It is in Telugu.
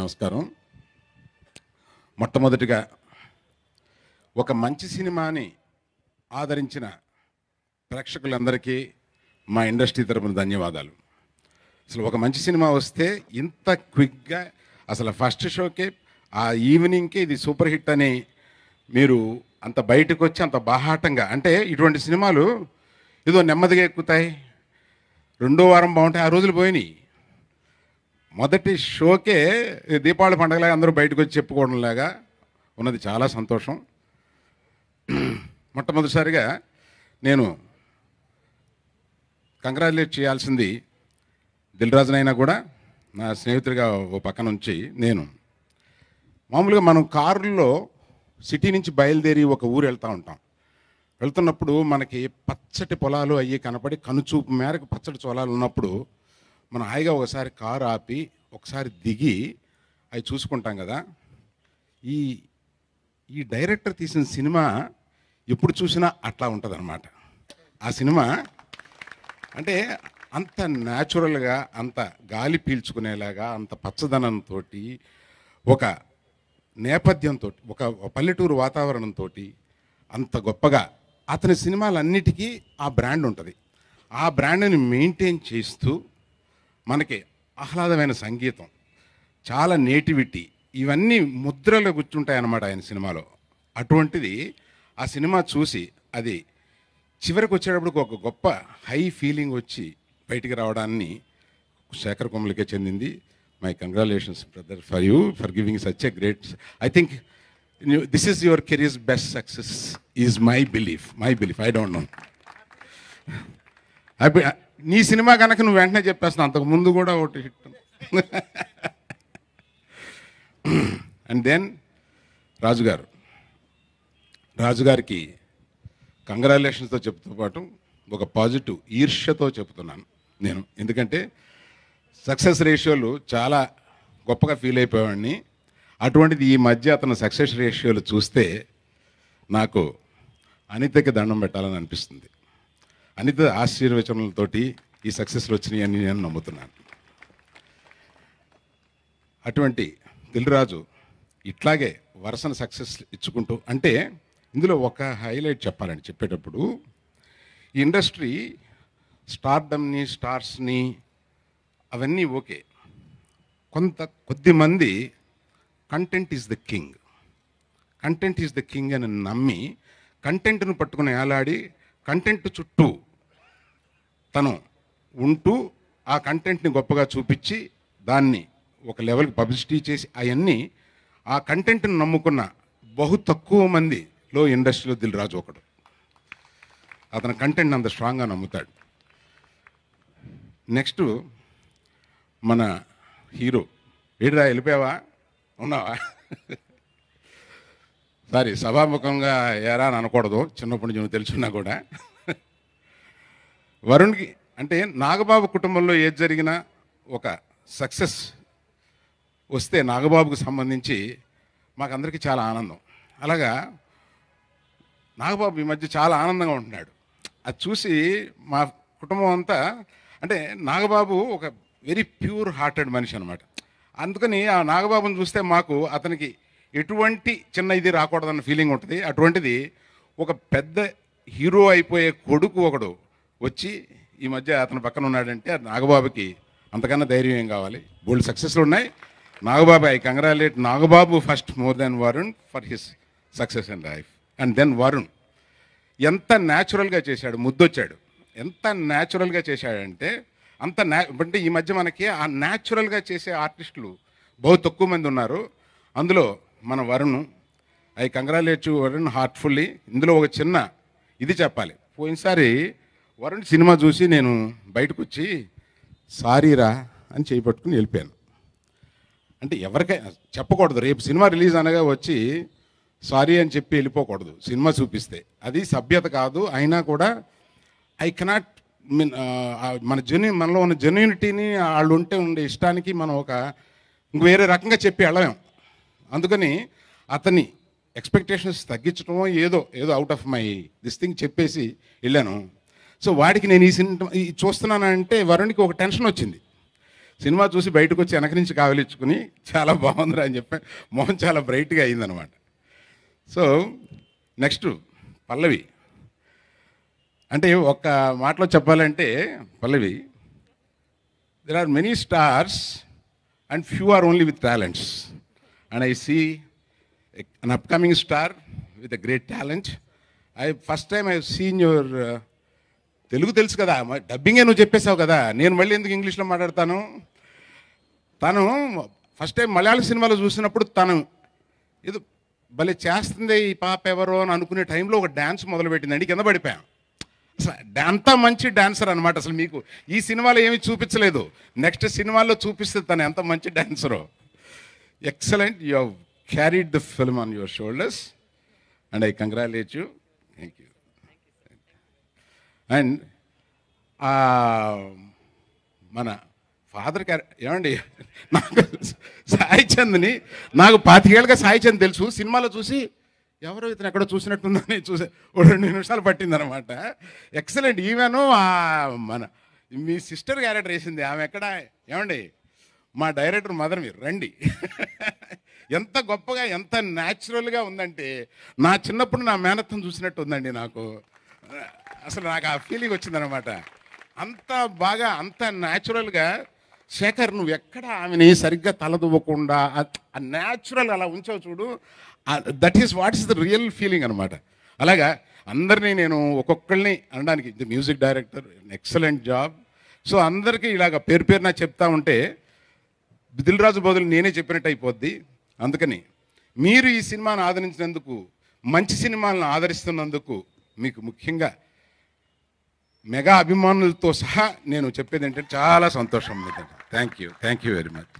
నమస్కారం. మొట్టమొదటిగా ఒక మంచి సినిమాని ఆదరించిన ప్రేక్షకులందరికీ మా ఇండస్ట్రీ తరపున ధన్యవాదాలు. అసలు ఒక మంచి సినిమా వస్తే ఇంత క్విక్గా అసలు ఫస్ట్ షోకే ఆ ఈవినింగ్కి ఇది సూపర్ హిట్ అని మీరు అంత బయటకు వచ్చి అంత బాహాటంగా, అంటే ఇటువంటి సినిమాలు ఏదో నెమ్మదిగా ఎక్కుతాయి, రెండో వారం బాగుంటాయి, ఆ రోజులు పోయినాయి. మొదటి షోకే దీపావళి పండగలాగా అందరూ బయటకు వచ్చి చెప్పుకోవడంలాగా ఉన్నది. చాలా సంతోషం. మొట్టమొదటిసారిగా నేను కంగ్రాచులేట్ చేయాల్సింది దిల్ రాజునైనా కూడా నా స్నేహితుడిగా ఓ పక్క నుంచి. నేను మామూలుగా మనం కారులో సిటీ నుంచి బయలుదేరి ఒక ఊరు వెళ్తూ ఉంటాం. వెళ్తున్నప్పుడు మనకి పచ్చటి పొలాలు అయ్యి కనపడి కనుచూపు మేరకు పచ్చటి పొలాలు ఉన్నప్పుడు మనం హాయిగా ఒకసారి కారు ఆపి ఒకసారి దిగి అవి చూసుకుంటాం కదా. ఈ ఈ డైరెక్టర్ తీసిన సినిమా ఎప్పుడు చూసినా అట్లా ఉంటుంది అన్నమాట. ఆ సినిమా అంటే అంత న్యాచురల్గా, అంత గాలి పీల్చుకునేలాగా, అంత పచ్చదనంతో, ఒక నేపథ్యంతో, ఒక పల్లెటూరు వాతావరణంతో అంత గొప్పగా అతని సినిమాలన్నిటికీ ఆ బ్రాండ్ ఉంటుంది. ఆ బ్రాండ్ని మెయింటైన్ చేస్తూ మనకి ఆహ్లాదమైన సంగీతం, చాలా నేటివిటీ, ఇవన్నీ ముద్రలో కూర్చుంటాయన్నమాట ఆయన సినిమాలో. అటువంటిది ఆ సినిమా చూసి అది చివరికి వచ్చేటప్పుడు ఒక గొప్ప హై ఫీలింగ్ వచ్చి బయటికి రావడాన్ని శేఖర్ కొమ్ములకే చెందింది. My congratulations brother for you for giving such a great. I think this is your careers best success is my belief. I don't know. నీ సినిమా కనుక నువ్వు వెంటనే చెప్పేస్తున్నావు, అంతకుముందు కూడా ఒకటి హిట్. అండ్ దెన్ రాజుగారికి కంగ్రాచులేషన్స్తో చెప్తూ పాటు ఒక పాజిటివ్ ఈర్ష్యతో చెప్తున్నాను నేను. ఎందుకంటే సక్సెస్ రేషియోలు చాలా గొప్పగా ఫీల్ అయిపోయేవాడిని. అటువంటిది ఈ మధ్య అతను సక్సెస్ రేషియోలు చూస్తే నాకు అనితకి దండం పెట్టాలని అనిపిస్తుంది. అనిత ఆశీర్వచనాలతోటి ఈ సక్సెస్లు వచ్చినాయి అని నేను నమ్ముతున్నాను. అటువంటి దిల్ రాజు ఇట్లాగే వరుసన సక్సెస్ ఇచ్చుకుంటూ, అంటే ఇందులో ఒక హైలైట్ చెప్పాలండి చెప్పేటప్పుడు, ఈ ఇండస్ట్రీ స్టార్డమ్ని, స్టార్స్ని అవన్నీ ఓకే, కొద్దిమంది కంటెంట్ ఈజ్ ద కింగ్ అని నమ్మి కంటెంట్ను పట్టుకుని ఏలాడి కంటెంట్ చుట్టూ తను ఉంటూ ఆ కంటెంట్ని గొప్పగా చూపించి దాన్ని ఒక లెవెల్కి పబ్లిసిటీ చేసి అవన్నీ ఆ కంటెంట్ని నమ్ముకున్న బహు తక్కువ మందిలో ఇండస్ట్రీలో దిల్ రాజు ఒకడు. అతని కంటెంట్ అంత స్ట్రాంగ్గా నమ్ముతాడు. నెక్స్ట్ మన హీరో. ఏడిరా వెళ్ళిపోయావా, ఉన్నావా? సారీ, సభాముఖంగా ఏరా అని అనకూడదు, చిన్నప్పటి నుంచి నువ్వు తెలుసున్నా కూడా. వరుణ్కి అంటే నాగబాబు కుటుంబంలో ఏది జరిగినా ఒక సక్సెస్ వస్తే నాగబాబుకు సంబంధించి మాకందరికీ చాలా ఆనందం. అలాగా నాగబాబు ఈ మధ్య చాలా ఆనందంగా ఉంటున్నాడు. అది చూసి మా కుటుంబం అంతా, అంటే నాగబాబు ఒక వెరీ ప్యూర్ హార్టెడ్ మనిషి అనమాట. అందుకని ఆ నాగబాబుని చూస్తే మాకు అతనికి ఎటువంటి చిన్న ఇది రాకూడదన్న ఫీలింగ్ ఉంటుంది. అటువంటిది ఒక పెద్ద హీరో అయిపోయే కొడుకు ఒకడు వచ్చి ఈ మధ్య అతని పక్కన ఉన్నాడంటే నాగబాబుకి అంతకన్నా ధైర్యం ఏం కావాలి. బోల్డ్ సక్సెస్లు ఉన్నాయి. Nagababu, I congratulate Nagababu first more than Varun for his success in life. And then Varun ఎంత న్యాచురల్గా చేశాడు, ముద్దొచ్చాడు. ఎంత న్యాచురల్గా చేశాడంటే అంటే ఈ మధ్య మనకి ఆ న్యాచురల్గా చేసే ఆర్టిస్టులు బహు తక్కువ మంది ఉన్నారు. అందులో మన Varun, I congratulate Varun heartfully. ఇందులో ఒక చిన్న ఇది చెప్పాలి. పోయినసారి వరుణ్ సినిమా చూసి నేను బయటకు వచ్చి సారీరా అని చేపట్టుకుని వెళ్ళిపోయాను. అంటే ఎవరికైనా చెప్పకూడదు, రేపు సినిమా రిలీజ్ అనగా వచ్చి సారీ అని చెప్పి వెళ్ళిపోకూడదు సినిమా చూపిస్తే. అది సభ్యత కాదు. అయినా కూడా ఐ కెనాట్ మనలో ఉన్న జెన్యూనిటీని, వాళ్ళు ఉండే ఇష్టానికి మనం ఇంక వేరే రకంగా చెప్పి వెళ్ళలేం. అందుకని అతని ఎక్స్పెక్టేషన్స్ తగ్గించడమో ఏదో out of my this thing చెప్పేసి వెళ్ళాను. సో వాడికి నేను ఈ సినిమా చూస్తున్నానంటే వరుణ్కి ఒక టెన్షన్ వచ్చింది. సినిమా చూసి బయటకు వచ్చి వెనక నుంచి కావలిచ్చుకుని చాలా బాగుందిరా అని చెప్పి మొహం చాలా బ్రైట్గా అయిందనమాట. సో నెక్స్ట్ పల్లవి. అంటే ఒక్క మాటలో చెప్పాలంటే పల్లవి, there are many stars and few are only with talents, and I see an upcoming star with a great talent. First time I have seen your Telugu తెలుసు కదా, డబ్బింగే నువ్వు చెప్పేశావు కదా, నేను మళ్ళీ ఎందుకు ఇంగ్లీష్లో మాట్లాడతాను. తను ఫస్ట్ టైం మలయాళ సినిమాలో చూసినప్పుడు తను ఏదో భలే చేస్తుంది ఈ పాప ఎవరో అని అనుకునే టైంలో ఒక డ్యాన్స్ మొదలుపెట్టిందండి, కింద పడిపోయాం. అసలు అంత మంచి డాన్సర్ అనమాట. అసలు మీకు ఈ సినిమాలో ఏమీ చూపించలేదు, నెక్స్ట్ సినిమాలో చూపిస్తుంది తను ఎంత మంచి డాన్సరో. Excellent, you have carried the film on your shoulders and I congratulate you. Thank you. And మన ఫాదర్ ఏమండి, నాకు సాయి చంద్ని నాకు 25 ఏళ్ళుగా సాయి చంద్ తెలుసు. సినిమాలో చూసి ఎవరో ఇతను ఎక్కడో చూసినట్టుందని చూసే 2 నిమిషాలు పట్టిందనమాట. ఎక్సలెంట్. ఈవెను మన మీ సిస్టర్ క్యారెక్టర్ వేసింది ఆమె ఎక్కడ, ఏమండి మా డైరెక్టర్ మదర్ మీరు రండి. ఎంత గొప్పగా ఎంత న్యాచురల్గా ఉందంటే నా చిన్నప్పుడు నా మేనత్తం చూసినట్టు ఉందండి నాకు. అసలు నాకు ఆ ఫీలింగ్ వచ్చిందనమాట. అంత బాగా అంత న్యాచురల్గా. శేఖర్ నువ్వు ఎక్కడ ఆమెని సరిగ్గా తలదువ్వకుండా ఆ న్యాచురల్ అలా ఉంచావు చూడు, that is what is the real feeling అనమాట. అలాగా అందరినీ నేను ఒక్కొక్కరిని అనడానికి, the music director excellent job. So అందరికీ ఇలాగ పేరు పేరున చెప్తా ఉంటే దిల్ రాజు బదులు నేనే చెప్పినట్టు అయిపోద్ది. అందుకని మీరు ఈ సినిమాను ఆదరించినందుకు, మంచి సినిమాలను ఆదరిస్తున్నందుకు మీకు ముఖ్యంగా మెగా అభిమానులతో సహా నేను చెప్పేది ఏంటంటే చాలా సంతోషం. Thank you very much.